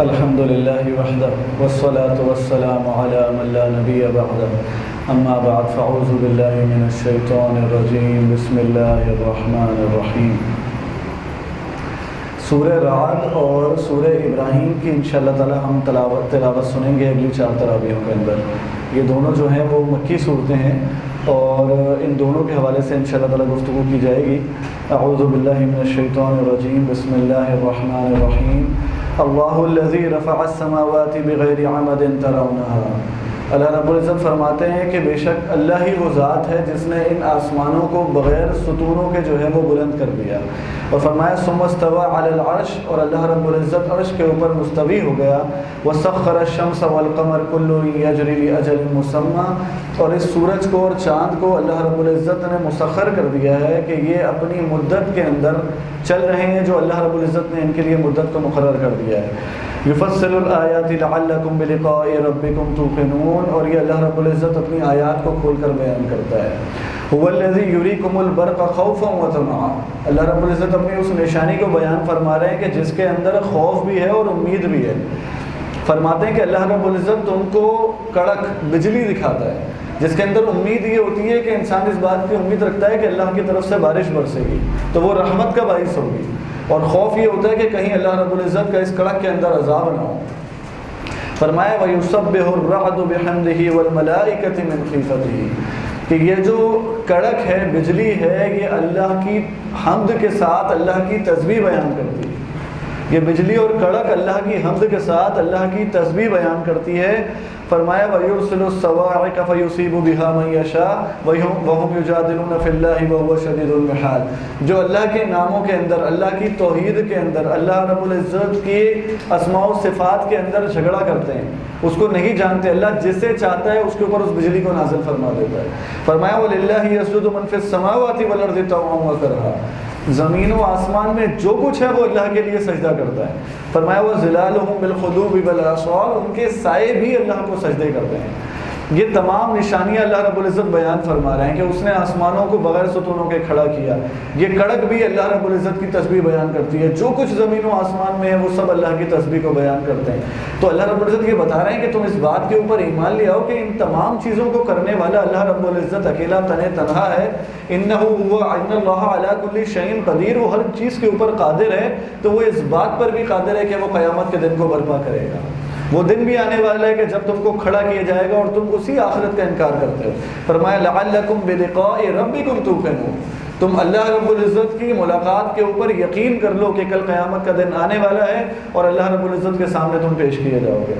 الحمد لله وحده والصلاة والسلام على من لا نبي بعده اما بعد فاعوذ بالله من الشیطان الرجیم بسم اللہ الرحمن الرحیم۔ سورہ رعد اور سورہ ابراہیم کی انشاءاللہ تعالی ہم تلاوت سنیں گے اگلی 4 تراویحوں کے اندر۔ یہ دونوں جو ہیں وہ مکی صورتیں ہیں اور ان دونوں کے حوالے سے انشاءاللہ تعالی گفتگو کی جائے گی۔ اعوذ باللہ من الشیطان الرجیم بسم اللہ الرحمن الرحیم۔ اللہ الذی رفع السماوات بغیر عمد ترونها۔ اللہ رب العزت فرماتے ہیں کہ بے شک اللہ ہی وہ ذات ہے جس نے ان آسمانوں کو بغیر ستونوں کے جو ہے وہ بلند کر دیا، اور فرمایا ثم استوى علی العرش، اور اللہ رب العزت عرش کے اوپر مستوی ہو گیا۔ وسخر الشمس والقمر كل يجري لأجل مسمى، اور اس سورج کو اور چاند کو اللہ رب العزت نے مسخر کر دیا ہے کہ یہ اپنی مدت کے اندر چل رہے ہیں جو اللہ رب العزت نے ان کے لیے مدت کو مقرر کر دیا ہے۔ یفصل الآیات لعلکم بلقاء ربکم توقنون، اور یہ اللہ رب العزت اپنی آیات کو کھول کر بیان کرتا ہے۔ هو الذی یریکم البرق خوفا وطمعا، اللہ رب العزت اپنی اس نشانی کو بیان فرما رہے ہیں کہ جس کے اندر خوف بھی ہے اور امید بھی ہے۔ فرماتے ہیں کہ اللہ رب العزت تم کو کڑک بجلی دکھاتا ہے جس کے اندر امید یہ ہوتی ہے کہ انسان اس بات کی امید رکھتا ہے کہ اللہ کی طرف سے بارش برسے گی تو وہ رحمت کا باعث ہوگی، اور خوف یہ ہوتا ہے کہ کہیں اللہ رب العزت کا اس کڑک کے اندر عذاب نہ ہو۔ فرمایا وَيُسَبِّحُ الرَّعْدُ بِحَمْدِهِ وَالْمَلَائِكَةِ مِنْ خِيفَتِهِ، کہ یہ جو کڑک ہے، بجلی ہے، یہ اللہ کی حمد کے ساتھ اللہ کی تسبیح بیان کرتی ہے۔ یہ بجلی اور کڑک اللہ کی حمد کے ساتھ اللہ کی تسبیح بیان کرتی ہے۔ فرمایا وَيُرْسِلُ الصَّوَاعِقَ فَيُصِيبُ بِهَا مَن يَشَاءُ وَهُمْ يُجَادِلُونَ فِي اللَّهِ وَهُوَ شَدِيدُ الْمِحَالِ، جو اللہ کے ناموں کے اندر، اللہ کی توحید کے اندر، اللہ رب العزت کی اسماء و صفات کے اندر جھگڑا کرتے ہیں، اس کو نہیں جانتے۔ اللہ جسے چاہتا ہے اس کے اوپر اس بجلی کو نازل فرما دیتا ہے۔ فرمایا وَلِلَّهِ يَسْجُدُ مَن فِي السَّمَاوَاتِ وَالْأَرْضِ طَوْعًا وَكَرْهًا، زمین و آسمان میں جو کچھ ہے وہ اللہ کے لیے سجدہ کرتا ہے۔ فرمایا وہ ظلالہم بالخدوب والآصال، ان کے سائے بھی اللہ کو سجدے کرتے ہیں۔ یہ تمام نشانیاں اللہ رب العزت بیان فرما رہے ہیں کہ اس نے آسمانوں کو بغیر ستونوں کے کھڑا کیا۔ یہ کڑک بھی اللہ رب العزت کی تسبیح بیان کرتی ہے، جو کچھ زمین و آسمان میں ہے وہ سب اللہ کی تسبیح کو بیان کرتے ہیں۔ تو اللہ رب العزت یہ بتا رہے ہیں کہ تم اس بات کے اوپر ایمان لے آؤ کہ ان تمام چیزوں کو کرنے والا اللہ رب العزت اکیلا تنہا ہے۔ ان اللہ علی کل شیء قدیر، وہ ہر چیز کے اوپر قادر ہے، تو وہ اس بات پر بھی قادر ہے کہ وہ قیامت کے دن کو برپا کرے گا۔ وہ دن بھی آنے والا ہے کہ جب تم کو کھڑا کیا جائے گا اور تم اسی آخرت کا انکار کرتے ہو۔ فرمایا لعلکم بلقاء ربکم توقنون، تم اللہ رب العزت کی ملاقات کے اوپر یقین کر لو کہ کل قیامت کا دن آنے والا ہے اور اللہ رب العزت کے سامنے تم پیش کیے جاؤ گے۔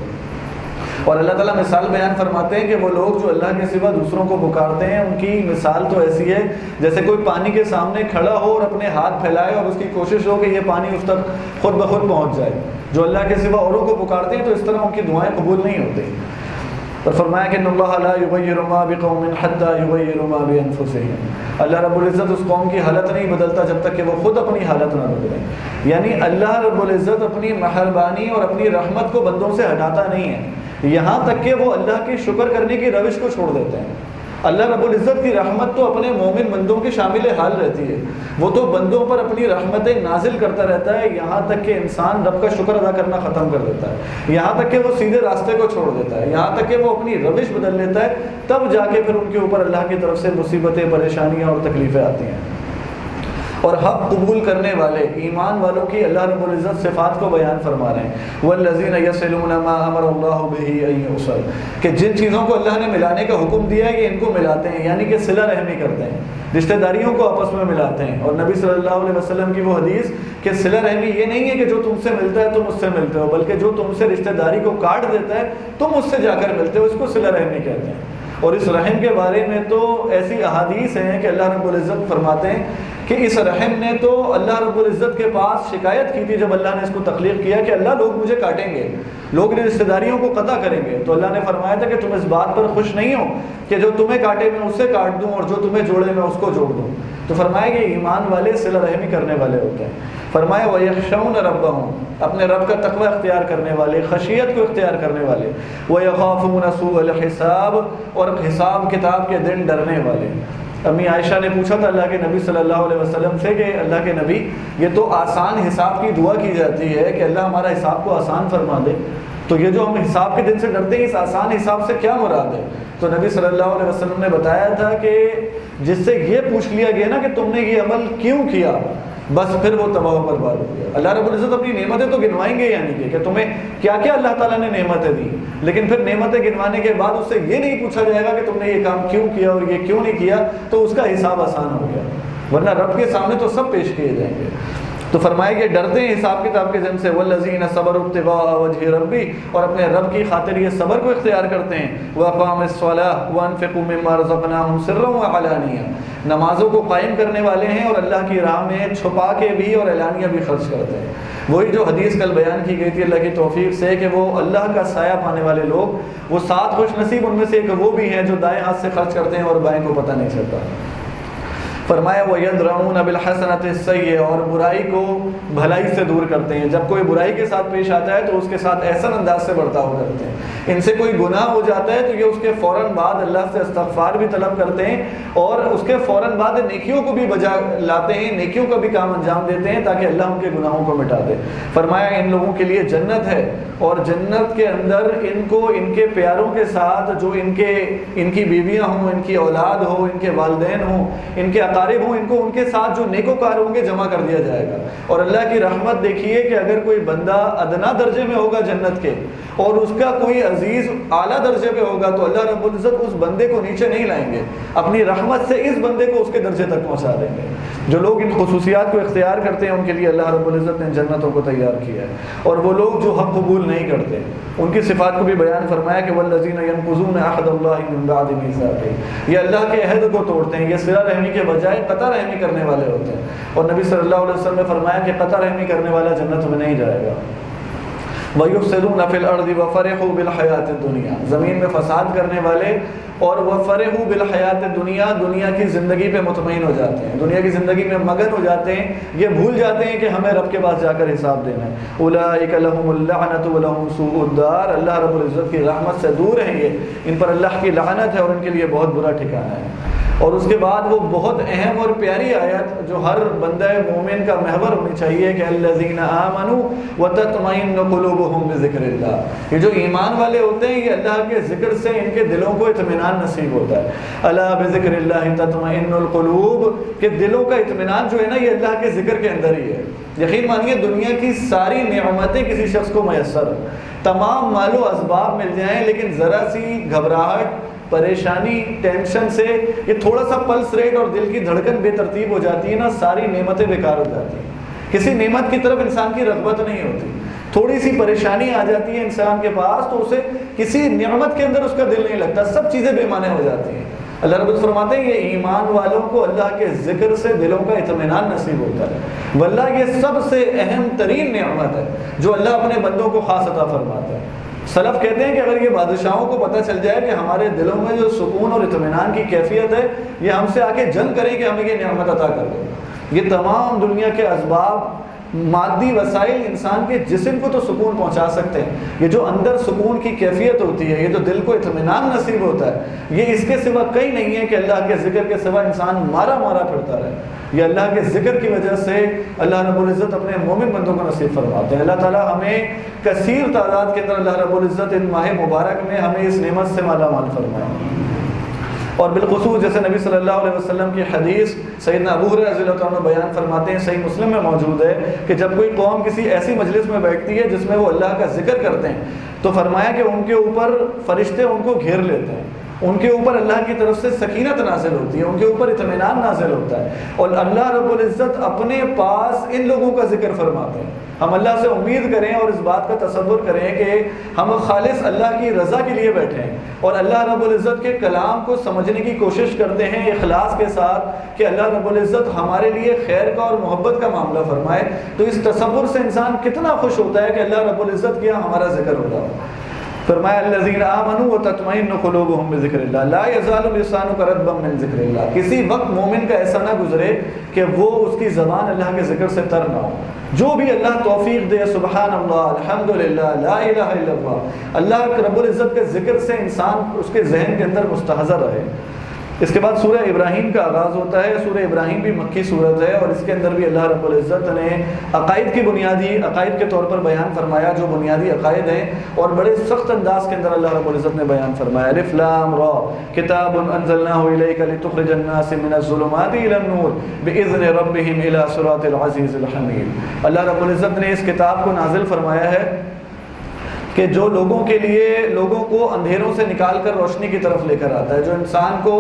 اور اللہ تعالیٰ مثال بیان فرماتے ہیں کہ وہ لوگ جو اللہ کے سوا دوسروں کو پکارتے ہیں ان کی مثال تو ایسی ہے جیسے کوئی پانی کے سامنے کھڑا ہو اور اپنے ہاتھ پھیلائے اور اس کی کوشش ہو کہ یہ پانی اس تک خود بخود پہنچ جائے۔ جو اللہ کے سوا اوروں کو پکارتے ہیں تو اس طرح ان کی دعائیں قبول نہیں ہوتی۔ اور فرمایا کہ ان اللہ لا یغیر ما بقوم حتی یغیروا ما بانفسہم، اللہ رب العزت اس قوم کی حالت نہیں بدلتا جب تک کہ وہ خود اپنی حالت نہ بدلیں۔ یعنی اللہ رب العزت اپنی مہربانی اور اپنی رحمت کو بندوں سے ہٹاتا نہیں ہے، یہاں تک کہ وہ اللہ کی شکر کرنے کی روش کو چھوڑ دیتے ہیں۔ اللہ رب العزت کی رحمت تو اپنے مومن بندوں کے شامل حال رہتی ہے، وہ تو بندوں پر اپنی رحمتیں نازل کرتا رہتا ہے یہاں تک کہ انسان رب کا شکر ادا کرنا ختم کر دیتا ہے، یہاں تک کہ وہ سیدھے راستے کو چھوڑ دیتا ہے، یہاں تک کہ وہ اپنی روش بدل لیتا ہے، تب جا کے پھر ان کے اوپر اللہ کی طرف سے مصیبتیں، پریشانیاں اور تکلیفیں آتی ہیں۔ اور حق قبول کرنے والے ایمان والوں کی اللہ رب العزت صفات کو بیان فرما رہے ہیں۔ والذین یصلون ما امر اللہ بہ ان یوصل، کہ جن چیزوں کو اللہ نے ملانے کا حکم دیا ہے یہ ان کو ملاتے ہیں، یعنی کہ صلہ رحمی کرتے ہیں، رشتہ داریوں کو آپس میں ملاتے ہیں۔ اور نبی صلی اللہ علیہ وسلم کی وہ حدیث کہ صلہ رحمی یہ نہیں ہے کہ جو تم سے ملتا ہے تم اس سے ملتے ہو، بلکہ جو تم سے رشتہ داری کو کاٹ دیتا ہے تم اس سے جا کر ملتے ہو، اس کو صلہ رحمی کہتے ہیں۔ اور اس رحم کے بارے میں تو ایسی احادیث ہیں کہ اللہ رب العزت فرماتے ہیں کہ اس رحم نے تو اللہ رب العزت کے پاس شکایت کی تھی جب اللہ نے اس کو تخلیق کیا کہ اللہ لوگ مجھے کاٹیں گے، لوگ رشتہ داریوں کو قطع کریں گے، تو اللہ نے فرمایا تھا کہ تم اس بات پر خوش نہیں ہو کہ جو تمہیں کاٹے میں اسے کاٹ دوں اور جو تمہیں جوڑے میں اس کو جوڑ دوں۔ تو فرمایا کہ ایمان والے صلہ رحمی کرنے والے ہوتے ہیں۔ فرمایا وَيَخْشَوْنَ رَبَّهُمْ، اپنے رب کا تقوی اختیار کرنے والے، خشیت کو اختیار کرنے والے، وَيَخَافُونَ سُوءَ الْحِسَابِ، اور حساب کتاب کے دن ڈرنے والے۔ امی عائشہ نے پوچھا تھا اللہ کے نبی صلی اللہ علیہ وسلم سے کہ اللہ کے نبی یہ تو آسان حساب کی دعا کی جاتی ہے کہ اللہ ہمارا حساب کو آسان فرما دے، تو یہ جو ہم حساب کے دن سے ڈرتے ہیں اس آسان حساب سے کیا مراد ہے؟ تو نبی صلی اللہ علیہ وسلم نے بتایا تھا کہ جس سے یہ پوچھ لیا گیا نا کہ تم نے یہ عمل کیوں کیا، بس پھر وہ تباہ و برباد ہو گیا۔ اللہ رب العزت اپنی نعمتیں تو گنوائیں گے، یعنی کہ تمہیں کیا کیا اللہ تعالیٰ نے نعمتیں دی، لیکن پھر نعمتیں گنوانے کے بعد اس سے یہ نہیں پوچھا جائے گا کہ تم نے یہ کام کیوں کیا اور یہ کیوں نہیں کیا، تو اس کا حساب آسان ہو گیا، ورنہ رب کے سامنے تو سب پیش کیے جائیں گے۔ تو فرمایا کہ ڈرتے ہیں حساب کتاب کے دن سے، والذین صبروا ابتغاء وجہ ربی، اور اپنے رب کی خاطر یہ صبر کو اختیار کرتے ہیں، واقاموا الصلاۃ وانفقوا مما رزقناہم سرا وعلانیہ، نمازوں کو قائم کرنے والے ہیں اور اللہ کی راہ میں چھپا کے بھی اور اعلانیہ بھی خرچ کرتے ہیں۔ وہی جو حدیث کل بیان کی گئی تھی اللہ کی توفیق سے کہ وہ اللہ کا سایہ پانے والے لوگ، وہ 7 خوش نصیب ان میں سے ایک وہ بھی ہیں جو دائیں ہاتھ سے خرچ کرتے ہیں اور بائیں کو پتہ نہیں چلتا۔ فرمایا وَيَدْرَؤُونَ بِالْحَسَنَةِ السَّيِّئَةِ، اور برائی کو بھلائی سے دور کرتے ہیں، جب کوئی برائی کے ساتھ پیش آتا ہے تو اس کے ساتھ احسن انداز سے برتاؤ کرتے ہیں، ان سے کوئی گناہ ہو جاتا ہے تو یہ اس کے فوراً بعد اللہ سے استغفار بھی طلب کرتے ہیں اور اس کے فوراً بعد نیکیوں کو بھی بجا لاتے ہیں، نیکیوں کا بھی کام انجام دیتے ہیں تاکہ اللہ ان کے گناہوں کو مٹا دے۔ فرمایا ان لوگوں کے لیے جنت ہے، اور جنت کے اندر ان کو ان کے پیاروں کے ساتھ جو ان کی بیویاں ہوں، ان کی اولاد ہو، ان کے والدین ہوں، ان کے اقارب ہوں، ان کو ان کے ساتھ جو نیکوکار ہوں گے جمع کر دیا جائے گا۔ اور اللہ کی رحمت دیکھیے کہ اگر کوئی بندہ ادنا درجے میں ہوگا جنت کے اور اس کا کوئی عزیز اعلیٰ درجے پہ ہوگا تو اللہ رب العزت اس بندے کو نیچے نہیں لائیں گے، اپنی رحمت سے اس بندے کو اس کے درجے تک پہنچا دیں گے۔ جو لوگ ان خصوصیات کو اختیار کرتے ہیں ان کے لیے اللہ رب العزت نے جنتوں کو تیار کیا ہے، اور وہ لوگ جو حق قبول نہیں کرتے ان کی صفات کو بھی بیان فرمایا کہ والذین ینقضون عہد اللہ من بعد میثاقہ، یہ اللہ کے عہد کو توڑتے ہیں، یہ صلہ رحمی کے بجائے قطع رحمی کرنے والے ہوتے ہیں۔ اور نبی صلی اللہ علیہ وسلم نے فرمایا کہ قطع رحمی کرنے والا جنت میں نہیں جائے گا۔ وَيُفْسِدُونَ فِي الْأَرْضِ وَفَرِحُوا بِالْحَيَاةِ الدُّنْيَا، زمین میں فساد کرنے والے اور وَفَرِحُوا بِالْحَيَاةِ الدُّنْيَا، دنیا کی زندگی پہ مطمئن ہو جاتے ہیں، دنیا کی زندگی میں مگن ہو جاتے ہیں، یہ بھول جاتے ہیں کہ ہمیں رب کے پاس جا کر حساب دینا ہے۔ أُولَٰئِكَ لَهُمُ اللَّعْنَةُ وَلَهُمْ سُوءُ الدَّارِ، اللہ رب العزت کی رحمت سے دور ہیں، یہ ان پر اللہ کی لعنت ہے اور ان کے لیے بہت برا ٹھکانہ ہے۔ اور اس کے بعد وہ بہت اہم اور پیاری آیت جو ہر بندہ مومن کا محور ہونی چاہیے کہ الذین آمنوا وتطمئن قلوبهم بذکر اللہ، یہ جو ایمان والے ہوتے ہیں یہ اللہ کے ذکر سے ان کے دلوں کو اطمینان نصیب ہوتا ہے۔ الا بذکر اللہ تطمئن القلوب، کہ دلوں کا اطمینان جو ہے نا یہ اللہ کے ذکر کے اندر ہی ہے۔ یقین مانیے دنیا کی ساری نعمتیں کسی شخص کو میسر ہیں، تمام مال و اسباب مل جائیں، لیکن ذرا سی گھبراہٹ، پریشانی، ٹینشن سے یہ تھوڑا سا پلس ریٹ اور دل کی دھڑکن بے ترتیب ہو جاتی ہے نا، ساری نعمتیں بیکار ہو جاتی ہیں، کسی نعمت کی طرف انسان کی رغبت نہیں ہوتی، تھوڑی سی پریشانی آ جاتی ہے انسان کے پاس تو اسے کسی نعمت کے اندر اس کا دل نہیں لگتا، سب چیزیں بے معنی ہو جاتی ہیں۔ اللہ رب العزت فرماتے ہیں یہ ایمان والوں کو اللہ کے ذکر سے دلوں کا اطمینان نصیب ہوتا ہے، واللہ یہ سب سے اہم ترین نعمت ہے جو اللہ اپنے بندوں کو خاص عطا فرماتا ہے۔ سلف کہتے ہیں کہ اگر یہ بادشاہوں کو پتہ چل جائے کہ ہمارے دلوں میں جو سکون اور اطمینان کی کیفیت ہے یہ ہم سے آ کے جنگ کریں کہ ہمیں یہ نعمت عطا کر دیں۔ یہ تمام دنیا کے اسباب، مادی وسائل انسان کے جسم کو تو سکون پہنچا سکتے ہیں، یہ جو اندر سکون کی کیفیت ہوتی ہے، یہ جو دل کو اطمینان نصیب ہوتا ہے، یہ اس کے سوا کہیں نہیں ہے کہ اللہ کے ذکر کے سوا انسان مارا مارا پھرتا رہے۔ یہ اللہ کے ذکر کی وجہ سے اللہ رب العزت اپنے مومن بندوں کو نصیب فرماتے ہیں۔ اللہ تعالیٰ ہمیں کثیر تعداد کے اندر اللہ رب العزت ان ماہ مبارک میں ہمیں اس نعمت سے مالا مال فرمائے۔ اور بالخصوص جیسے نبی صلی اللہ علیہ وسلم کی حدیث سیدنا ابو ہریرہ رضی اللہ عنہ بیان فرماتے ہیں، صحیح مسلم میں موجود ہے کہ جب کوئی قوم کسی ایسی مجلس میں بیٹھتی ہے جس میں وہ اللہ کا ذکر کرتے ہیں تو فرمایا کہ ان کے اوپر فرشتے ان کو گھیر لیتے ہیں، ان کے اوپر اللہ کی طرف سے سکینت نازل ہوتی ہے، ان کے اوپر اطمینان نازل ہوتا ہے، اور اللہ رب العزت اپنے پاس ان لوگوں کا ذکر فرماتے ہیں۔ ہم اللہ سے امید کریں اور اس بات کا تصور کریں کہ ہم خالص اللہ کی رضا کے لیے بیٹھے ہیں اور اللہ رب العزت کے کلام کو سمجھنے کی کوشش کرتے ہیں اخلاص کے ساتھ کہ اللہ رب العزت ہمارے لیے خیر کا اور محبت کا معاملہ فرمائے، تو اس تصور سے انسان کتنا خوش ہوتا ہے کہ اللہ رب العزت کیا ہمارا ذکر ہو رہا ہو۔ فرمایا الذین آمنوا وتطمئن قلوبهم بذکر اللہ لا یزال لسانک رطبا من ذکر اللہ، کسی وقت مومن کا ایسا نہ گزرے کہ وہ اس کی زبان اللہ کے ذکر سے تر نہ ہو، جو بھی اللہ توفیق دے، سبحان اللہ، الحمدللہ، لا الہ الا اللہ، اللہ رب العزت کے ذکر سے انسان اس کے ذہن کے اندر مستحضر رہے۔ اس کے بعد سورہ ابراہیم کا آغاز ہوتا ہے۔ سورہ ابراہیم بھی مکی صورت ہے اور اس کے اندر بھی اللہ رب العزت نے عقائد کی بنیادی عقائد کے طور پر بیان فرمایا، جو بنیادی عقائد ہیں، اور بڑے سخت انداز کے اندر اللہ رب العزت نے بیان فرمایا۔ الف لام را کتاب انزلناه الیک لتخرج الناس من الظلمات الى النور باذن ربهم الى صراط العزیز الحمید۔ اللہ رب العزت نے اس کتاب کو نازل فرمایا ہے کہ جو لوگوں کے لیے لوگوں کو اندھیروں سے نکال کر روشنی کی طرف لے کر آتا ہے، جو انسان کو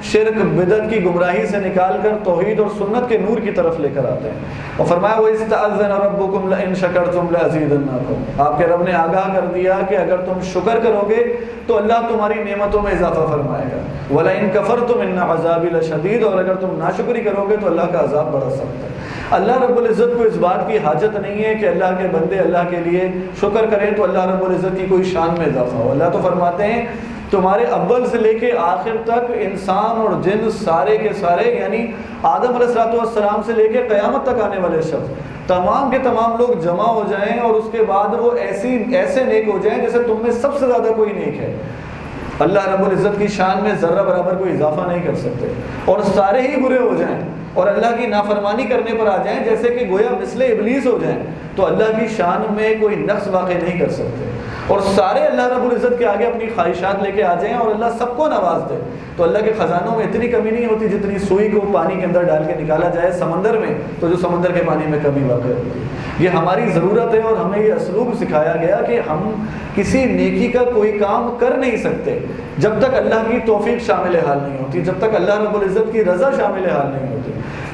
شرک بدعت کی گمراہی سے نکال کر توحید اور سنت کے نور کی طرف لے کر آتے ہیں۔ اور فرمایا وَإِسْتَأَذَّنَ رَبُّكُمْ لَئِن شَكَرْتُمْ لَأَزِيدَنَّكُمْ، آپ کے رب نے آگاہ کر دیا کہ اگر تم شکر کرو گے تو اللہ تمہاری نعمتوں میں اضافہ فرمائے گا، وَلَئِن كَفَرْتُمْ إِنَّ عَذَابِي لَشَدِيدٌ، اور اگر تم ناشکری کرو گے تو اللہ کا عذاب بڑا سخت ہے۔ اللہ رب العزت کو اس بات کی حاجت نہیں ہے کہ اللہ کے بندے اللہ کے لیے شکر کریں تو اللہ رب العزت کی کوئی شان میں اضافہ ہو۔ اللہ تو فرماتے ہیں تمہارے اول سے لے کے آخر تک انسان اور جن سارے کے سارے، یعنی آدم علیہ السلام سے لے کے قیامت تک آنے والے شخص تمام کے تمام لوگ جمع ہو جائیں اور اس کے بعد وہ ایسے نیک ہو جائیں جیسے تم میں سب سے زیادہ کوئی نیک ہے، اللہ رب العزت کی شان میں ذرہ برابر کوئی اضافہ نہیں کر سکتے، اور سارے ہی برے ہو جائیں اور اللہ کی نافرمانی کرنے پر آ جائیں جیسے کہ گویا مثل ابلیس ہو جائیں تو اللہ کی شان میں کوئی نقص واقع نہیں کر سکتے، اور سارے اللہ رب العزت کے آگے اپنی خواہشات لے کے آ جائیں اور اللہ سب کو نواز دے تو اللہ کے خزانوں میں اتنی کمی نہیں ہوتی جتنی سوئی کو پانی کے اندر ڈال کے نکالا جائے سمندر میں تو جو سمندر کے پانی میں کمی واقع ہوتی ہے۔ یہ ہماری ضرورت ہے اور ہمیں یہ اسلوب سکھایا گیا کہ ہم کسی نیکی کا کوئی کام کر نہیں سکتے جب تک اللہ کی توفیق شامل حال نہیں ہوتی، جب تک اللہ رب العزت کی رضا شامل حال نہیں ہوتی۔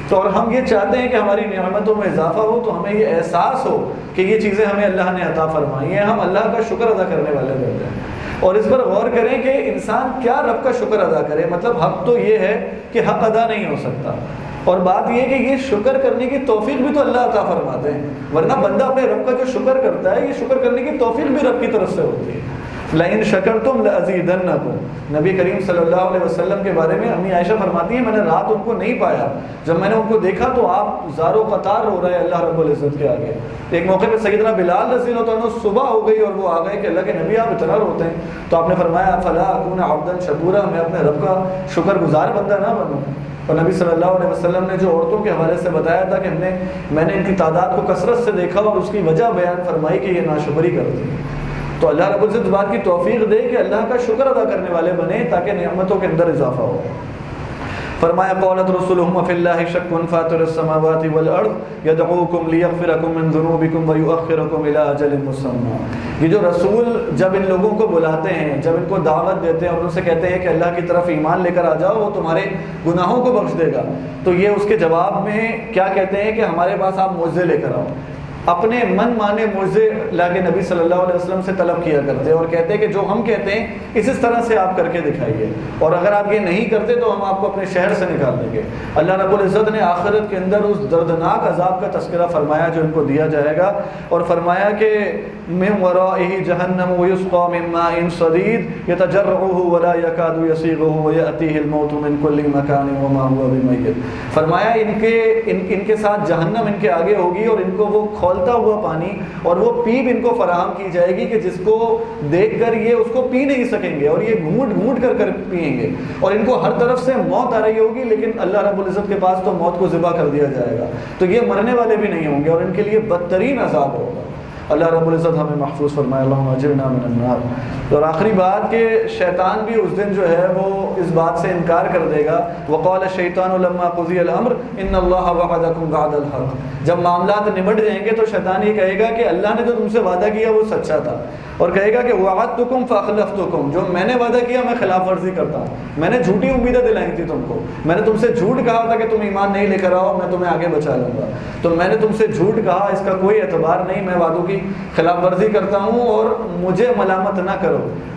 تو اور ہم یہ چاہتے ہیں کہ ہماری نعمتوں میں اضافہ ہو تو ہمیں یہ احساس ہو کہ یہ چیزیں ہمیں اللہ نے عطا فرمائی ہیں، ہم اللہ کا شکر ادا کرنے والے بن جائیں اور اس پر غور کریں کہ انسان کیا رب کا شکر ادا کرے۔ مطلب حق تو یہ ہے کہ حق ادا نہیں ہو سکتا، اور بات یہ کہ یہ شکر کرنے کی توفیق بھی تو اللہ عطا فرماتے ہیں، ورنہ بندہ اپنے رب کا جو شکر کرتا ہے یہ شکر کرنے کی توفیق بھی رب کی طرف سے ہوتی ہے۔ لَإِن شَكَرْتُمْ لَأَزِيدَنَّكُمْ، نبی کریم صلی اللہ علیہ وسلم کے بارے میں امی عائشہ فرماتی ہیں میں نے رات ان کو نہیں پایا، جب میں نے ان کو دیکھا تو آپ زار و قطار رو رہے اللہ رب العزت کے آگے۔ ایک موقع پہ سیدنا بلال رضی اللہ عنہ صبح ہو گئی اور وہ آ گئے کہ اللہ کے نبی آپ اتنا روتے ہیں، تو آپ نے فرمایا فَلَا أَكُونَ عَبْدًا شَكُورًا، میں اپنے رب کا شکر گزار بندہ نہ بنوں۔ اور نبی صلی اللہ علیہ وسلم نے جو عورتوں کے حوالے سے بتایا تھا کہ میں نے ان کی تعداد کو کثرت سے دیکھا اور اس کی وجہ بیان فرمائی کہ یہ ناشکری کرتی ہے، تو اللہ رب العزت بات کی توفیق دے کہ اللہ کا شکر ادا کرنے والے بنے تاکہ نعمتوں کے اندر اضافہ ہو۔ فرمایا قالت رسلهم فی اللہ شک فاطر السماوات والارض یدعوکم لیغفرکم من ذنوبکم ویؤخرکم الی اجل مسمى، یہ جو رسول جب ان لوگوں کو بلاتے ہیں، جب ان کو دعوت دیتے ہیں اور ان سے کہتے ہیں کہ اللہ کی طرف ایمان لے کر آ جاؤ وہ تمہارے گناہوں کو بخش دے گا، تو یہ اس کے جواب میں کیا کہتے ہیں کہ ہمارے پاس آپ معجزے لے کر آؤ۔ اپنے من مانے معجزے لا کے نبی صلی اللہ علیہ وسلم سے طلب کیا کرتے اور کہتے ہیں کہ جو ہم کہتے ہیں اس طرح سے آپ کر کے دکھائیے، اور اگر آپ یہ نہیں کرتے تو ہم آپ کو اپنے شہر سے نکال دیں گے۔ اللہ رب العزت نے آخرت کے اندر اس دردناک عذاب کا تذکرہ فرمایا جو ان کو دیا جائے گا، اور فرمایا کہ من ورائہ جہنم ویسقى من ماء صدید یتجرعہ ولا یکاد یسیغہ ویأتیہ الموت من کل مکان وما هو بمیت، فرمایا ان کے ساتھ جہنم ان کے آگے ہوگی اور ان کو وہ کھولتا ہوا پانی اور وہ پیپ ان کو فراہم کی جائے گی کہ جس کو دیکھ کر یہ اس کو پی نہیں سکیں گے اور یہ گھونٹ گھونٹ کر پئیں گے، اور ان کو ہر طرف سے موت آ رہی ہوگی لیکن اللہ رب العزت کے پاس تو موت کو ذبح کر دیا جائے گا، تو یہ مرنے والے بھی نہیں ہوں گے اور ان کے لیے بدترین عذاب ہوگا۔ اللہ رب العزت ہمیں محفوظ فرمائے، اللہم اجرنا من النار۔ اور آخری بات کہ شیطان بھی اس دن جو ہے وہ اس بات سے انکار کر دے گا، وقال الشیطان لما قضی الامر ان اللہ وعدکم وعد الحق، جب معاملات نمٹ جائیں گے تو شیطان یہ کہے گا کہ اللہ نے جو تم سے وعدہ کیا وہ سچا تھا، اور کہے گا کہ وعدتکم فاخلفتکم، جو میں نے وعدہ کیا میں خلاف ورزی کرتا ہوں، میں نے جھوٹی امیدیں دلائی تھی تم کو، میں نے تم سے جھوٹ کہا تھا کہ تم ایمان نہیں لے کر آؤ میں تمہیں آگے بچا لوں گا، تو میں نے تم سے جھوٹ کہا، اس کا کوئی اعتبار نہیں، میں وعدوں کی خلاف ورزی کرتا ہوں، اور مجھے ملامت نہ کرو،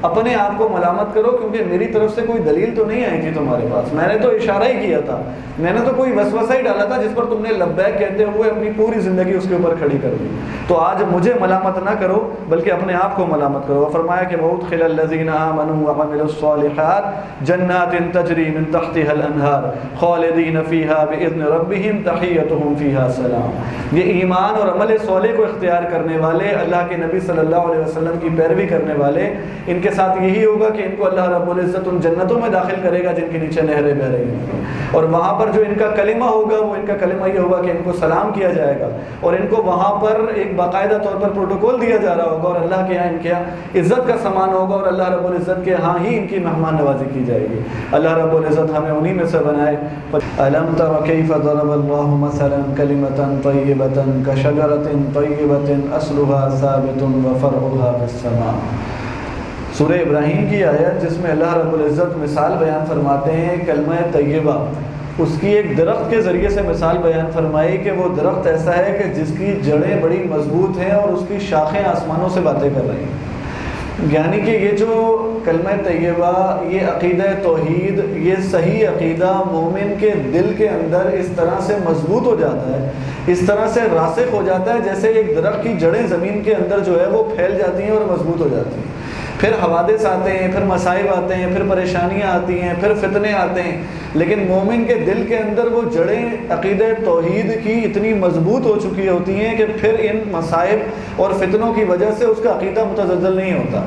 اپنے آپ کو ملامت کرو کیونکہ میری طرف سے کوئی دلیل تو نہیں آئی تھی تمہارے پاس، میں نے تو اشارہ ہی کیا تھا، میں نے تو کوئی وسوسہ ہی ڈالا تھا جس پر تم نے لبیک کہتے ہوئے اپنی پوری زندگی اس کے اوپر کھڑی کر دی، تو آج مجھے ملامت نہ کرو بلکہ اپنے آپ کو ملامت کرو۔ فرمایا کہ وَأُدْخِلَ الَّذِينَ آمَنُوا وَعَمِلُوا الصَّالِحَاتِ جَنَّاتٍ تَجْرِي مِن تَحْتِهَا الْأَنْهَارُ خَالِدِينَ فِيهَا بِإِذْنِ رَبِّهِمْ تَحِيَّتُهُمْ فِيهَا سَلَامٌ، یہ ایمان اور عمل صالح کو اختیار کرنے والے، اللہ کے نبی صلی اللہ علیہ وسلم کی پیروی کرنے والے، ان کے ساتھ یہی ہوگا کہ ان کو اللہ رب العزت ان جنتوں میں داخل کرے گا جن کے نیچے نہریں بہہ رہی ہیں، اور وہاں پر جو ان کا کلمہ ہوگا وہ ان کا کلمہ یہ ہوگا کہ ان کو سلام کیا جائے گا، اور ان کو وہاں پر ایک باقاعدہ طور پر پروٹوکول دیا جا رہا ہوگا، اور اللہ کے یہاں ان کے یہاں عزت کا سامان ہوگا، اور اللہ رب العزت کے ہاں ہی ان کی مہمان نوازی کی جائے گی۔ اللہ رب العزت ہمیں انہی میں سے بنائے۔ أَلَمْ تَرَ كَيْفَ ضَرَبَ اللَّهُ مَثَلًا كَلِمَةً طَيِّبَةً كَشَجَرَةٍ طَيِّبَةٍ أَصْلُهَا ثَابِتٌ وَفَرْعُهَا فِي السَّمَاءِ۔ سورہ ابراہیم کی آیت جس میں اللہ رب العزت مثال بیان فرماتے ہیں کلمہ طیبہ، اس کی ایک درخت کے ذریعے سے مثال بیان فرمائی کہ وہ درخت ایسا ہے کہ جس کی جڑیں بڑی مضبوط ہیں اور اس کی شاخیں آسمانوں سے باتیں کر رہی ہیں۔ یعنی کہ یہ جو کلمہ طیبہ، یہ عقیدہ توحید، یہ صحیح عقیدہ مومن کے دل کے اندر اس طرح سے مضبوط ہو جاتا ہے، اس طرح سے راسخ ہو جاتا ہے جیسے ایک درخت کی جڑیں زمین کے اندر جو ہے وہ پھیل جاتی ہیں اور مضبوط ہو جاتی ہیں۔ پھر حوادث آتے ہیں، پھر مصائب آتے ہیں، پھر پریشانیاں آتی ہیں، پھر فتنے آتے ہیں، لیکن مومن کے دل کے اندر وہ جڑیں عقیدہ توحید کی اتنی مضبوط ہو چکی ہوتی ہیں کہ پھر ان مصائب اور فتنوں کی وجہ سے اس کا عقیدہ متزلزل نہیں ہوتا،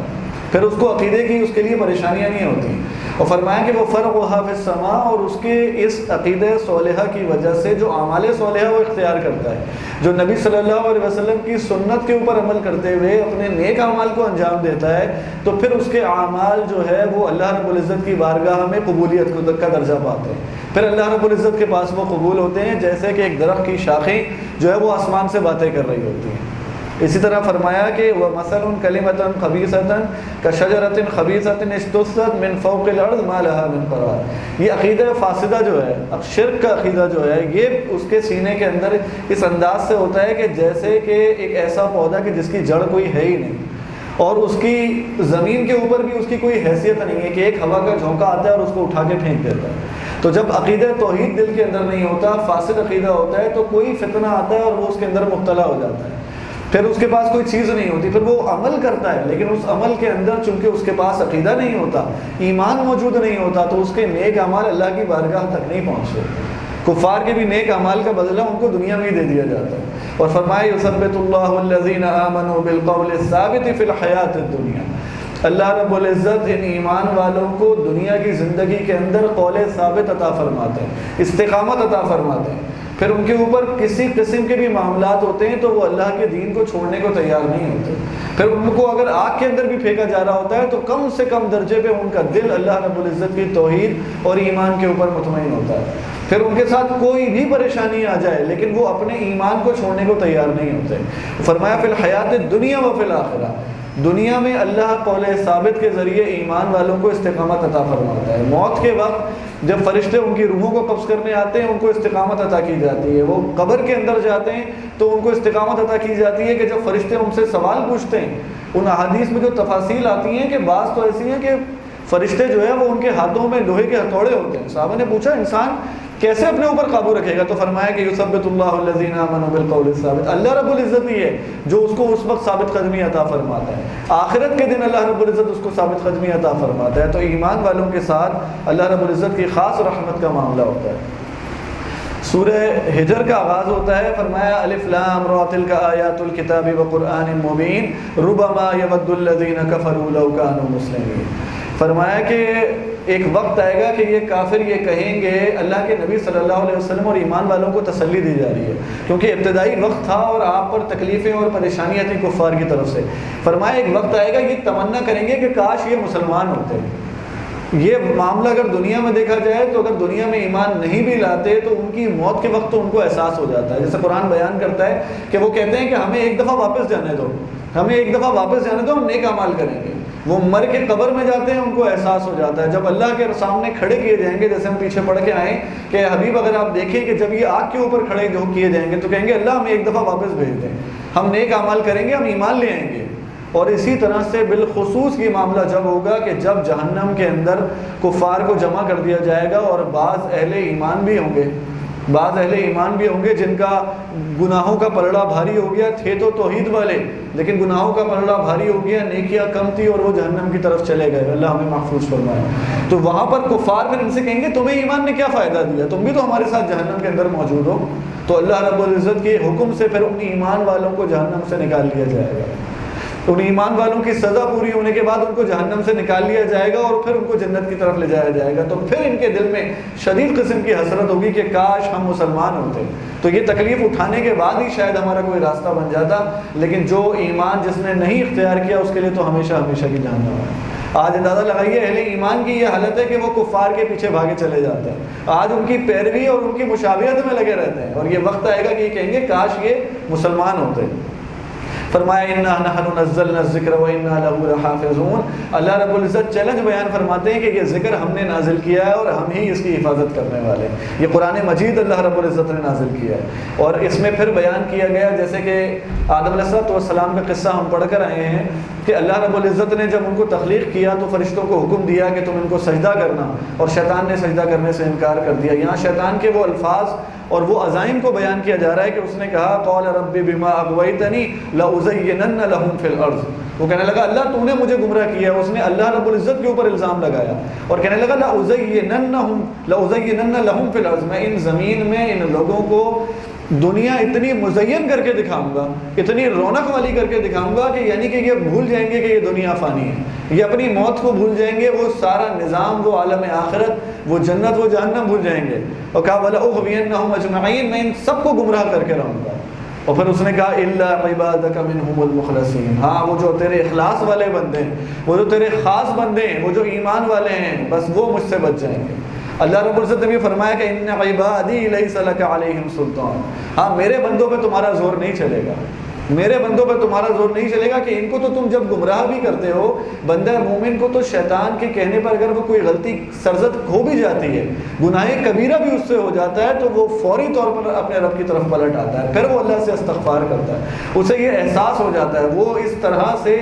پھر اس کو عقیدے کی اس کے لیے پریشانیاں نہیں ہوتی۔ اور فرمایا کہ وہ فرعھا فی السماء، اور اس کے اس عقیدہ صالحہ کی وجہ سے جو اعمال صالحہ وہ اختیار کرتا ہے، جو نبی صلی اللہ علیہ وسلم کی سنت کے اوپر عمل کرتے ہوئے اپنے نیک اعمال کو انجام دیتا ہے، تو پھر اس کے اعمال جو ہے وہ اللہ رب العزت کی بارگاہ میں قبولیت کا درجہ پاتے ہیں، پھر اللہ رب العزت کے پاس وہ قبول ہوتے ہیں جیسے کہ ایک درخت کی شاخیں جو ہے وہ آسمان سے باتیں کر رہی ہوتی ہیں۔ اسی طرح فرمایا کہ وَمَثَلٌ كَلِمَةً خَبِيثَةً كَشَجَرَةٍ خَبِيثَةٍ اجْتُثَّتْ مِنْ فَوْقِ الْأَرْضِ مَا لَهَا مِنْ قَرَارٍ۔ یہ عقیدہ فاسدہ جو ہے، شرک کا عقیدہ جو ہے، یہ اس کے سینے کے اندر اس انداز سے ہوتا ہے کہ جیسے کہ ایک ایسا پودا کہ جس کی جڑ کوئی ہے ہی نہیں، اور اس کی زمین کے اوپر بھی اس کی کوئی حیثیت نہیں ہے کہ ایک ہوا کا جھونکا آتا ہے اور اس کو اٹھا کے پھینک دیتا ہے۔ تو جب عقیدہ توحید دل کے اندر نہیں ہوتا، فاسد عقیدہ ہوتا ہے، تو کوئی فتنہ آتا ہے اور وہ اس کے اندر مبتلا ہو جاتا ہے، پھر اس کے پاس کوئی چیز نہیں ہوتی، پھر وہ عمل کرتا ہے لیکن اس عمل کے اندر چونکہ اس کے پاس عقیدہ نہیں ہوتا، ایمان موجود نہیں ہوتا، تو اس کے نیک اعمال اللہ کی بارگاہ تک نہیں پہنچتے۔ کفار کے بھی نیک اعمال کا بدلہ ان کو دنیا میں ہی دے دیا جاتا ہے۔ اور فرمایا یثبت اللہ الذین آمنوا بالقول الثابت فی الحیات الدنیا، اللہ رب العزت ان ایمان والوں کو دنیا کی زندگی کے اندر قول ثابت عطا فرماتے ہیں، استقامت عطا فرماتے ہیں، پھر ان کے اوپر کسی قسم کے بھی معاملات ہوتے ہیں تو وہ اللہ کے دین کو چھوڑنے کو تیار نہیں ہوتے، پھر ان کو اگر آگ کے اندر بھی پھینکا جا رہا ہوتا ہے تو کم سے کم درجے پہ ان کا دل اللہ رب العزت کی توحید اور ایمان کے اوپر مطمئن ہوتا ہے، پھر ان کے ساتھ کوئی بھی پریشانی آ جائے لیکن وہ اپنے ایمان کو چھوڑنے کو تیار نہیں ہوتے۔ فرمایا فی الحیات الدنیا و فی الآخرہ، دنیا میں اللہ قول ثابت کے ذریعے ایمان والوں کو استقامت عطا فرماتا ہے، موت کے وقت جب فرشتے ان کی روحوں کو قبض کرنے آتے ہیں ان کو استقامت عطا کی جاتی ہے، وہ قبر کے اندر جاتے ہیں تو ان کو استقامت عطا کی جاتی ہے کہ جب فرشتے ان سے سوال پوچھتے ہیں، ان احادیث میں جو تفاصیل آتی ہیں کہ بعض تو ایسی ہیں کہ فرشتے جو ہے وہ ان کے ہاتھوں میں لوہے کے ہتھوڑے ہوتے ہیں۔ صحابہ نے پوچھا انسان کیسے اپنے اوپر قابو رکھے گا؟ تو فرمایا کہ یثبت اللہ الذین آمنوا بالقول الثابت، اللہ رب العزت ہی ہے جو اس کو اس وقت ثابت قدمی عطا فرماتا ہے، آخرت کے دن اللہ رب العزت اس کو ثابت قدمی عطا فرماتا ہے۔ تو ایمان والوں کے ساتھ اللہ رب العزت کی خاص رحمت کا معاملہ ہوتا ہے۔ سورہ ہجر کا آغاز ہوتا ہے، فرمایا الف لام را تلک آیات الکتاب وقرآن مبین ربما یود الذین کفروا لو کانوا مسلمین۔ فرمایا کہ ایک وقت آئے گا کہ یہ کافر یہ کہیں گے، اللہ کے نبی صلی اللہ علیہ وسلم اور ایمان والوں کو تسلی دی جا رہی ہے کیونکہ ابتدائی وقت تھا اور آپ پر تکلیفیں اور پریشانیاں تھیں کفار کی طرف سے۔ فرمایا ایک وقت آئے گا یہ تمنا کریں گے کہ کاش یہ مسلمان ہوتے۔ یہ معاملہ اگر دنیا میں دیکھا جائے تو اگر دنیا میں ایمان نہیں بھی لاتے تو ان کی موت کے وقت تو ان کو احساس ہو جاتا ہے، جیسے قرآن بیان کرتا ہے کہ وہ کہتے ہیں کہ ہمیں ایک دفعہ واپس جانے دو، ہمیں ایک دفعہ واپس جانے دو، ہم نیک اعمال کریں گے۔ وہ مر کے قبر میں جاتے ہیں ان کو احساس ہو جاتا ہے، جب اللہ کے سامنے کھڑے کیے جائیں گے، جیسے ہم پیچھے پڑھ کے آئیں کہ حبیب اگر آپ دیکھیں کہ جب یہ آگ کے اوپر کھڑے جو کیے جائیں گے تو کہیں گے اللہ ہمیں ایک دفعہ واپس بھیج دیں، ہم نیک اعمال کریں گے، ہم ایمان لے آئیں گے۔ اور اسی طرح سے بالخصوص یہ معاملہ جب ہوگا کہ جب جہنم کے اندر کفار کو جمع کر دیا جائے گا اور بعض اہل ایمان بھی ہوں گے بعض اہل ایمان بھی ہوں گے جن کا گناہوں کا پلڑا بھاری ہو گیا، تھے تو توحید والے لیکن گناہوں کا پلڑا بھاری ہو گیا، نیکیاں کم تھی اور وہ جہنم کی طرف چلے گئے، اللہ ہمیں محفوظ فرمائے۔ تو وہاں پر کفار پھر ان سے کہیں گے تمہیں ایمان نے کیا فائدہ دیا، تم بھی تو ہمارے ساتھ جہنم کے اندر موجود ہو۔ تو اللہ رب العزت کے حکم سے پھر ان ایمان والوں کو جہنم سے نکال لیا جائے گا، ان ایمان والوں کی سزا پوری ہونے کے بعد ان کو جہنم سے نکال لیا جائے گا اور پھر ان کو جنت کی طرف لے جایا جائے گا۔ تو پھر ان کے دل میں شدید قسم کی حسرت ہوگی کہ کاش ہم مسلمان ہوتے، تو یہ تکلیف اٹھانے کے بعد ہی شاید ہمارا کوئی راستہ بن جاتا، لیکن جو ایمان جس نے نہیں اختیار کیا اس کے لیے تو ہمیشہ ہمیشہ کی جہنم ہے۔ آج اندازہ لگائیے اہل ایمان کی یہ حالت ہے کہ وہ کفار کے پیچھے بھاگے چلے جاتے ہیں، آج ان کی پیروی اور ان کی مشابہت میں لگے رہتے ہیں، اور یہ وقت آئے گا کہ یہ کہیں گے کاش یہ مسلمان ہوتے۔ فرمایا انا نحن نزلنا الذکر وانا له لحافظون، اللہ رب العزت چیلنج بیان فرماتے ہیں کہ یہ ذکر ہم نے نازل کیا ہے اور ہم ہی اس کی حفاظت کرنے والے ہیں۔ یہ قرآن مجید اللہ رب العزت نے نازل کیا ہے، اور اس میں پھر بیان کیا گیا جیسے کہ آدم علیہ السلام کا قصہ ہم پڑھ کر آئے ہیں کہ اللہ رب العزت نے جب ان کو تخلیق کیا تو فرشتوں کو حکم دیا کہ تم ان کو سجدہ کرنا، اور شیطان نے سجدہ کرنے سے انکار کر دیا۔ یہاں شیطان کے وہ الفاظ اور وہ عزائم کو بیان کیا جا رہا ہے کہ اس نے کہا قال رب بما اغویتنی لازینن لهم فی الارض، وہ کہنے لگا اللہ تو نے مجھے گمراہ کیا، اس نے اللہ رب العزت کے اوپر الزام لگایا اور کہنے لگا لازینن لهم فی الارض، میں ان زمین میں ان لوگوں کو دنیا اتنی مزین کر کے دکھاؤں گا، اتنی رونق والی کر کے دکھاؤں گا کہ یعنی کہ یہ بھول جائیں گے کہ یہ دنیا فانی ہے، یہ اپنی موت کو بھول جائیں گے، وہ سارا نظام، وہ عالم آخرت، وہ جنت، وہ جہنم بھول جائیں گے، اور کہا وَلَأُغْوِيَنَّهُمْ أَجْمَعِينَ، میں ان سب کو گمراہ کر کے رہوں گا۔ اور پھر اس نے کہا إِلَّا عِبَادَكَ مِنْهُمُ الْمُخْلَصِينَ، ہاں وہ جو تیرے اخلاص والے بندے ہیں، وہ جو تیرے خاص بندے ہیں، وہ جو ایمان والے ہیں، بس وہ مجھ سے بچ جائیں گے۔ اللہ رب العزت نے بھی فرمایا کہ ان عبادی لیس لک علیہم سلطان، ہاں میرے بندوں پہ تمہارا زور نہیں چلے گا، میرے بندوں پہ تمہارا زور نہیں چلے گا، کہ ان کو تو تم جب گمراہ بھی کرتے ہو، بندہ مومن کو تو شیطان کے کہنے پر اگر وہ کوئی غلطی سرزد ہو بھی جاتی ہے، گناہ کبیرہ بھی اس سے ہو جاتا ہے، تو وہ فوری طور پر اپنے رب کی طرف پلٹ آتا ہے، پھر وہ اللہ سے استغفار کرتا ہے، اسے یہ احساس ہو جاتا ہے، وہ اس طرح سے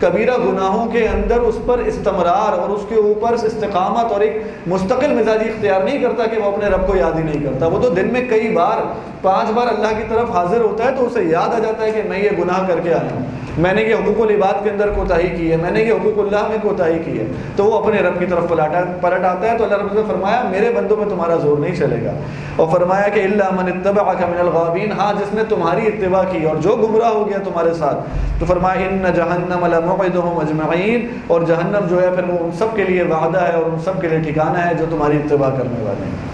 کبیرہ گناہوں کے اندر اس پر استمرار اور اس کے اوپر استقامت اور ایک مستقل مزاجی اختیار نہیں کرتا کہ وہ اپنے رب کو یاد ہی نہیں کرتا، وہ تو دن میں کئی بار 5 بار اللہ کی طرف حاضر ہوتا ہے تو اسے یاد آ جاتا ہے کہ میں یہ گناہ کر کے آیا ہوں، میں نے یہ حقوق العباد کے اندر کوتاہی کی ہے، میں نے یہ حقوق اللہ میں کوتاہی کی ہے، تو وہ اپنے رب کی طرف پلٹ آتا ہے۔ تو اللہ رب نے فرمایا میرے بندوں پہ تمہارا زور نہیں چلے گا، اور فرمایا کہ الا من اتبعک من الغاوین، ہاں جس نے تمہاری اتباع کی اور جو گمراہ ہو گیا تمہارے ساتھ، تو فرمایا ان جہنم لموعدہم اجمعین، اور جہنم جو ہے پھر وہ ان سب کے لیے وعدہ ہے اور ان سب کے لیے ٹھکانہ ہے جو تمہاری اتباع کرنے والے ہیں۔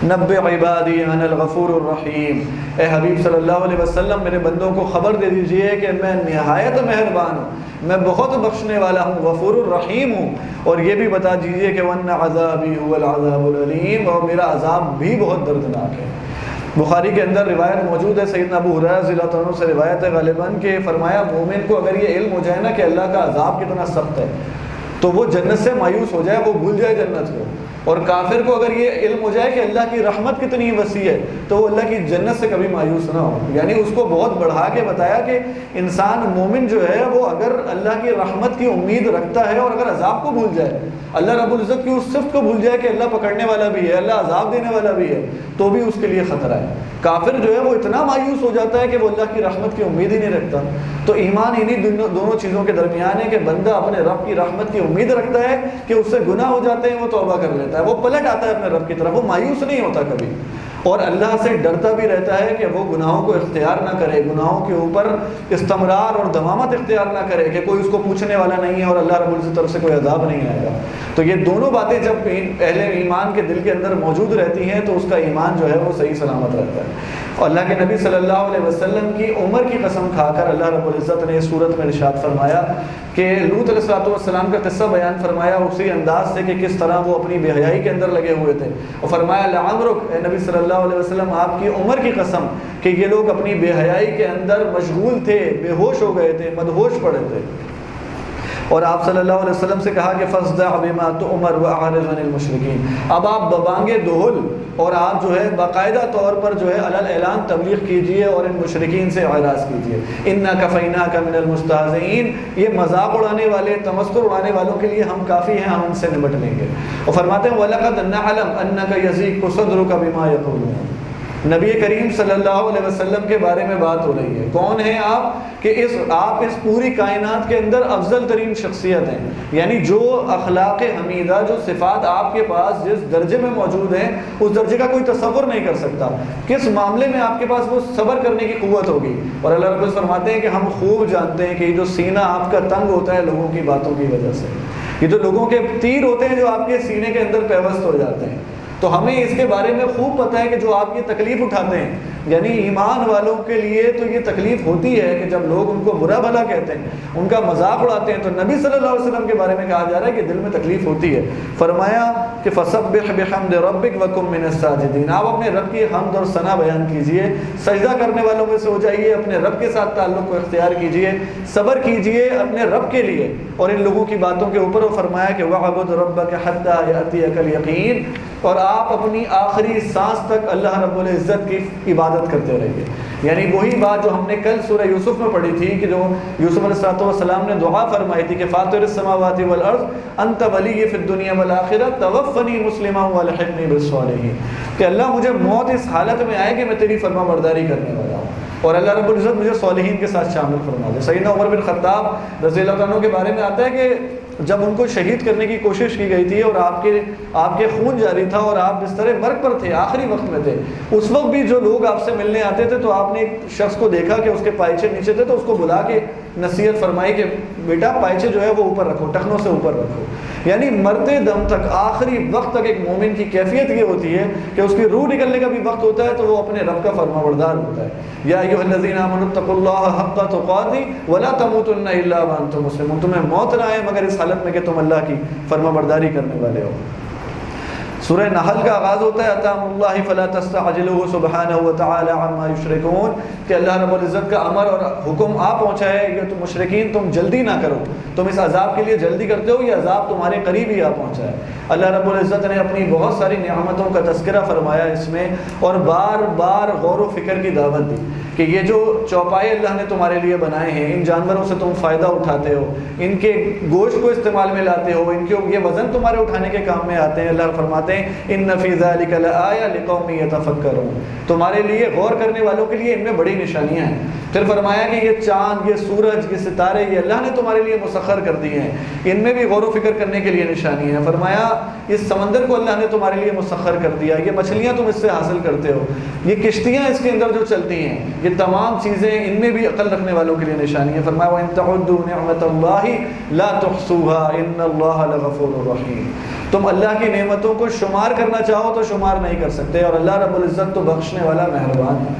نبئ عبادی انا الغفور الرحیم، اے حبیب صلی اللہ علیہ وسلم میرے بندوں کو خبر دے دیجئے کہ میں نہایت مہربان ہوں، میں بہت بخشنے والا ہوں، غفور الرحیم ہوں، اور یہ بھی بتا دیجئے کہ وَأَنَّ عَذَابِي هُوَ الْعَذَابُ الْأَلِيمُ، اور میرا عذاب بھی بہت دردناک ہے۔ بخاری کے اندر روایت موجود ہے، سیدنا ابو ہریرہ رضی اللہ عنہ سے روایت ہے غالباً، کہ فرمایا مومن کو اگر یہ علم ہو جائے نا کہ اللہ کا عذاب کتنا سخت ہے تو وہ جنت سے مایوس ہو جائے، وہ بھول جائے جنت کو، اور کافر کو اگر یہ علم ہو جائے کہ اللہ کی رحمت کتنی وسیع ہے تو وہ اللہ کی جنت سے کبھی مایوس نہ ہو۔ یعنی اس کو بہت بڑھا کے بتایا کہ انسان مومن جو ہے وہ اگر اللہ کی رحمت کی امید رکھتا ہے اور اگر عذاب کو بھول جائے، اللہ رب العزت کی اس صفت کو بھول جائے کہ اللہ پکڑنے والا بھی ہے، اللہ عذاب دینے والا بھی ہے، تو بھی اس کے لیے خطرہ ہے۔ کافر جو ہے وہ اتنا مایوس ہو جاتا ہے کہ وہ اللہ کی رحمت کی امید ہی نہیں رکھتا۔ تو ایمان انہی دونوں چیزوں کے درمیان ہے کہ بندہ اپنے رب کی رحمت کی امید رکھتا ہے کہ اس سے گناہ ہو جاتے ہیں، وہ توبہ کر لیتا ہے، وہ پلٹ آتا ہے اپنے رب کی طرف، وہ مایوس نہیں ہوتا کبھی، اور اللہ سے ڈرتا بھی رہتا ہے کہ وہ گناہوں کو اختیار نہ کرے، گناہوں کے اوپر استمرار اور دمامت اختیار نہ کرے کہ کوئی اس کو پوچھنے والا نہیں ہے اور اللہ رب العزت کی طرف سے کوئی عذاب نہیں آئے گا۔ تو یہ دونوں باتیں جب اہل ایمان کے دل کے اندر موجود رہتی ہیں تو اس کا ایمان جو ہے وہ صحیح سلامت رہتا ہے۔ اور اللہ کے نبی صلی اللہ علیہ وسلم کی عمر کی قسم کھا کر اللہ رب العزت نے اس صورت میں ارشاد فرمایا کہ لوط علیہ السلام کا قصہ بیان فرمایا اسی انداز سے کہ کس طرح وہ اپنی بے حیائی کے اندر لگے ہوئے تھے، اور فرمایا لعمرک، اے نبی صلی اللہ علیہ وسلم آپ کی عمر کی قسم کہ یہ لوگ اپنی بے حیائی کے اندر مشغول تھے، بے ہوش ہو گئے تھے، مدہوش پڑے تھے۔ اور آپ صلی اللہ علیہ وسلم سے کہا کہ فاصدع بما تؤمر واعرض عن المشرکین، اب آپ ببانگ دہل اور آپ جو ہے باقاعدہ طور پر جو ہے علی اعلان تبلیغ کیجئے اور ان مشرکین سے اعراض کیجئے. انا کفیناک من المستہزئین، یہ مذاق اڑانے والے، تمسخر اڑانے والوں کے لیے ہم کافی ہیں، ہم ان سے نمٹ لیں گے. اور فرماتے ہیں وَلَقَدْ نَعْلَمْ أَنَّكَ يَضِيقُ صَدْرُكَ بِمَا يَقُولُونَ. نبی کریم صلی اللہ علیہ وسلم کے بارے میں بات ہو رہی ہے. کون ہیں آپ؟ کہ آپ اس پوری کائنات کے اندر افضل ترین شخصیت ہیں. یعنی جو اخلاق حمیدہ، جو صفات آپ کے پاس جس درجے میں موجود ہیں، اس درجے کا کوئی تصور نہیں کر سکتا. کس معاملے میں آپ کے پاس وہ صبر کرنے کی قوت ہوگی. اور اللہ رب العزت فرماتے ہیں کہ ہم خوب جانتے ہیں کہ یہ جو سینہ آپ کا تنگ ہوتا ہے لوگوں کی باتوں کی وجہ سے، یہ جو لوگوں کے تیر ہوتے ہیں جو آپ کے سینے کے اندر پیوست ہو جاتے ہیں، تو ہمیں اس کے بارے میں خوب پتہ ہے کہ جو آپ یہ تکلیف اٹھاتے ہیں، یعنی ایمان والوں کے لیے تو یہ تکلیف ہوتی ہے کہ جب لوگ ان کو برا بھلا کہتے ہیں، ان کا مذاق اڑاتے ہیں، تو نبی صلی اللہ علیہ وسلم کے بارے میں کہا جا رہا ہے کہ دل میں تکلیف ہوتی ہے. فرمایا کہ فسبح بحمد ربک وکن من الساجدین، آپ اپنے رب کی حمد اور ثنا بیان کیجئے، سجدہ کرنے والوں میں سے ہو جائیے، اپنے رب کے ساتھ تعلق کو اختیار کیجئے، صبر کیجئے اپنے رب کے لیے اور ان لوگوں کی باتوں کے اوپر. اور فرمایا کہ وَعْبُدْ رَبَّكَ حَتَّى يَأْتِيَكَ الْيَقِينُ، اور آپ اپنی آخری سانس تک اللہ رب العزت کی عبادت کرتے رہیے. یعنی وہی بات جو ہم نے کل سورہ یوسف میں پڑھی تھی کہ جو یوسف علیہ السلام نے دعا فرمائی تھی کہ فاطر السماوات والارض انت ولی فی الدنیا والآخرہ توفنی مسلما والحقنی بالصالحین، کہ اللہ مجھے موت اس حالت میں آئے کہ میں تیری فرما برداری کرنے والا ہوں اور اللہ رب العزت مجھے صالحین کے ساتھ شامل فرما دے. سیدنا عمر بن خطاب رضی اللہ عنہ کے بارے میں آتا ہے کہ جب ان کو شہید کرنے کی کوشش کی گئی تھی اور آپ کے خون جاری تھا اور آپ بستر مرگ پر تھے، آخری وقت میں تھے، اس وقت بھی جو لوگ آپ سے ملنے آتے تھے تو آپ نے ایک شخص کو دیکھا کہ اس کے پائچے نیچے تھے، تو اس کو بلا کے نصیحت فرمائی کہ بیٹا پائچے جو ہے وہ اوپر رکھو، ٹخنوں سے اوپر رکھو. یعنی مرتے دم تک، آخری وقت تک ایک مومن کی کیفیت یہ ہوتی ہے کہ اس کی روح نکلنے کا بھی وقت ہوتا ہے تو وہ اپنے رب کا فرما بردار ہوتا ہے. یا ایھا الذین آمنوا اتقوا اللہ حق تقاتہ ولا تموتن الا وانتم مسلمون، تمہیں موت نہ آئے مگر اس حالت میں کہ تم اللہ کی فرما برداری کرنے والے ہو. سورہ نحل کا آغاز ہوتا ہے اتام اللہ فلا تستعجلوہ سبحانہ وتعالی عما یشرکون، کہ اللہ رب العزت کا امر اور حکم آ پہنچا ہے کہ تم مشرکین تم جلدی نہ کرو، تم اس عذاب کے لیے جلدی کرتے ہو، یہ عذاب تمہارے قریب ہی آ پہنچا ہے. اللہ رب العزت نے اپنی بہت ساری نعمتوں کا تذکرہ فرمایا اس میں، اور بار بار غور و فکر کی دعوت دی کہ یہ جو چوپائے اللہ نے تمہارے لیے بنائے ہیں، ان جانوروں سے تم فائدہ اٹھاتے ہو، ان کے گوشت کو استعمال میں لاتے ہو، ان کے یہ وزن تمہارے اٹھانے کے کام میں آتے ہیں. اللہ فرماتے ہیں ان فی ذلک لآیہ لقوم یتفکرون، تمہارے لیے غور کرنے والوں کے لیے ان میں بڑی نشانیاں ہیں. پھر فرمایا کہ یہ چاند، یہ سورج، یہ ستارے یہ اللہ نے تمہارے لیے مسخر کر دیے ہیں، ان میں بھی غور و فکر کرنے کے لیے نشانی ہے. فرمایا اس سمندر کو اللہ نے تمہارے لیے مسخر کر دیا، یہ مچھلیاں تم اس سے حاصل کرتے ہو، یہ کشتیاں اس کے اندر جو چلتی ہیں، یہ تمام چیزیں ان میں بھی عقل رکھنے والوں کے لیے نشانی ہے. فرمایا وَإِن تَعُدُّوا نِعْمَةَ اللَّهِ لَا تُحْصُوهَا إِنَّ اللَّهَ لَغَفُورٌ رَحِيمٌ، تم اللہ کی نعمتوں کو شمار کرنا چاہو تو شمار نہیں کر سکتے، اور اللہ رب العزت تو بخشنے والا مہربان ہے.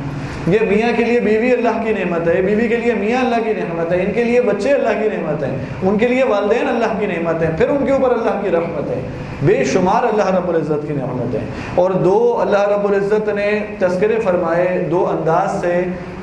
یہ میاں کے لیے بیوی اللہ کی نعمت ہے، بیوی کے لیے میاں اللہ کی نعمت ہے، ان کے لیے بچے اللہ کی نعمت ہے، ان کے لیے والدین اللہ کی نعمت ہے، پھر ان کے اوپر اللہ کی رحمت ہے، بے شمار اللہ رب العزت کی نعمت ہے. اور دو اللہ رب العزت نے تذکرے فرمائے، دو انداز سے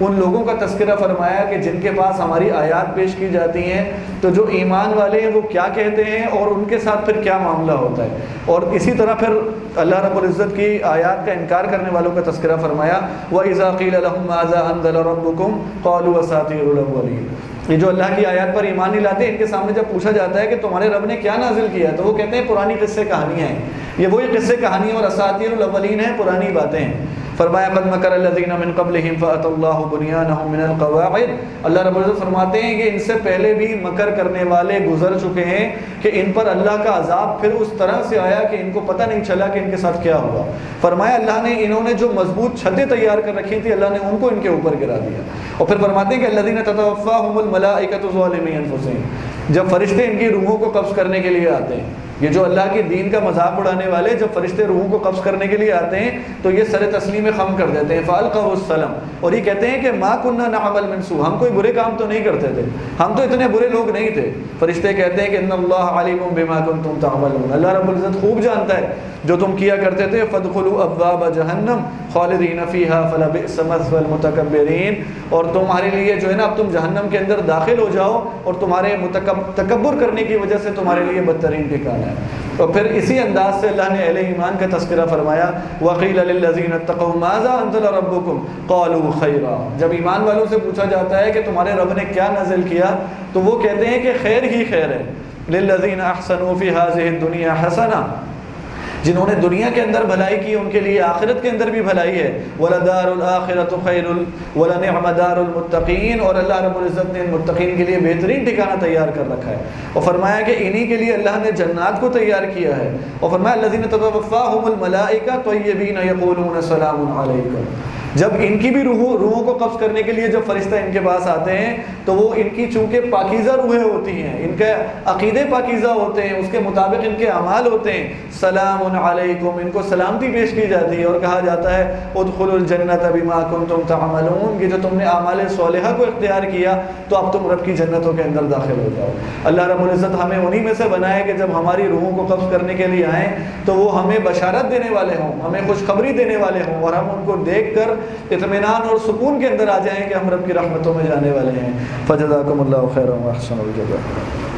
ان لوگوں کا تذکرہ فرمایا کہ جن کے پاس ہماری آیات پیش کی جاتی ہیں تو جو ایمان والے ہیں وہ کیا کہتے ہیں اور ان کے ساتھ پھر کیا معاملہ ہوتا ہے. اور اسی طرح پھر اللہ رب العزت کی آیات کا انکار کرنے والوں کا تذکرہ فرمایا وَإِذَا قِيلَ لَهُمْ مَاذَا أَنزَلَ رَبُّكُمْ قَالُوا أَسَاطِيرُ الْأَوَّلِينَ، یہ جو اللہ کی آیات پر ایمان نہیں لاتے، ان کے سامنے جب پوچھا جاتا ہے کہ تمہارے رب نے کیا نازل کیا ہے تو وہ کہتے ہیں پرانی قصے کہانیاں ہیں، یہ وہی قصے کہانیاں اور اساطیر الاولین ہیں، پرانی باتیں ہیں. فرمایا قد مکر الذین من قبلہم فأتی اللہ بنیانہم من القواعد، اللہ رب العزت فرماتے ہیں کہ ان سے پہلے بھی مکر کرنے والے گزر چکے ہیں کہ ان پر اللہ کا عذاب پھر اس طرح سے آیا کہ ان کو پتہ نہیں چلا کہ ان کے ساتھ کیا ہوا. فرمایا اللہ نے انہوں نے جو مضبوط چھتیں تیار کر رکھی تھی اللہ نے ان کو ان کے اوپر گرا دیا. اور پھر فرماتے ہیں کہ الذین تتوفاہم الملائکۃ ظالمی انفسہم، جب فرشتے ان کی روحوں کو قبض کرنے کے لیے آتے ہیں یہ جو اللہ کے دین کا مذاق اڑانے والے جب فرشتے روحوں کو قبض کرنے کے لیے آتے ہیں تو یہ سر تسلیم خم کر دیتے ہیں، فالقوا السلام، اور یہ کہتے ہیں کہ ما كنا نعمل من سوء، ہم کوئی برے کام تو نہیں کرتے تھے، ہم تو اتنے برے لوگ نہیں تھے۔ فرشتے کہتے ہیں کہ ان اللہ علیم بما کنتم تعملون، اللہ رب العزت خوب جانتا ہے جو تم کیا کرتے تھے۔ فادخلوا ابواب جہنم خالدین فیہا فلبئس مثوى المتکبرین، اور تمہارے لیے جو ہے نا اب تم جہنم کے اندر داخل ہو جاؤ اور تمہارے تکبر کرنے کی وجہ سے تمہارے لیے بدترین ٹھکانہ ہے۔ اور پھر اسی انداز سے اللہ نے اہل ایمان کا تذکرہ فرمایا، وَقِيلَ لِلَّذِينَ اتَّقَوْا مَاذَا أَنزَلَ رَبُّكُمْ قَالُوا خَيْرًا، جب ایمان والوں سے پوچھا جاتا ہے کہ تمہارے رب نے کیا نازل کیا تو وہ کہتے ہیں کہ خیر ہی خیر ہے۔ لِلَّذِينَ أَحْسَنُوا فِي هَذِهِ الدُّنْيَا حَسَنَةٌ، جنہوں نے دنیا کے اندر بھلائی کی ان کے لیے آخرت کے اندر بھی بھلائی ہے۔ وَلَدَارُ الْآخِرَةُ خَيْرٌ وَلَنِعْمَ دَارُ الْمُتَّقِينَ، اور اللہ رب العزت نے ان متقین کے لیے بہترین ٹھکانہ تیار کر رکھا ہے، اور فرمایا کہ انہی کے لیے اللہ نے جنات کو تیار کیا ہے، اور فرمایا الَّذِينَ تَتَوَفَّاهُمُ الْمَلَائِكَةُ طَيِّبِينَ يَقُولُونَ سَلَامٌ عَلَيْكُمْ، جب ان کی بھی روحوں کو قبض کرنے کے لیے جب فرشتہ ان کے پاس آتے ہیں تو وہ ان کی چونکہ پاکیزہ روحیں ہوتی ہیں، ان کے عقیدے پاکیزہ ہوتے ہیں، اس کے مطابق ان کے اعمال ہوتے ہیں، سلام علیکم، ان کو سلامتی پیش کی جاتی ہے اور کہا جاتا ہے ادخلوا الجنت بما کنتم تعملون، کہ جو تم نے اعمال صالحہ کو اختیار کیا تو اب تم رب کی جنتوں کے اندر داخل ہو جاؤ۔ اللہ رب العزت ہمیں انہی میں سے بنائے کہ جب ہماری روحوں کو قبض کرنے کے لیے آئیں تو وہ ہمیں بشارت دینے والے ہوں، ہمیں خوشخبری دینے والے ہوں، اور ہم ان کو دیکھ کر اطمینان اور سکون کے اندر آ جائیں کہ ہم رب کی رحمتوں میں جانے والے ہیں۔ فجزاکم اللہ خیرا واحسن الجزاء۔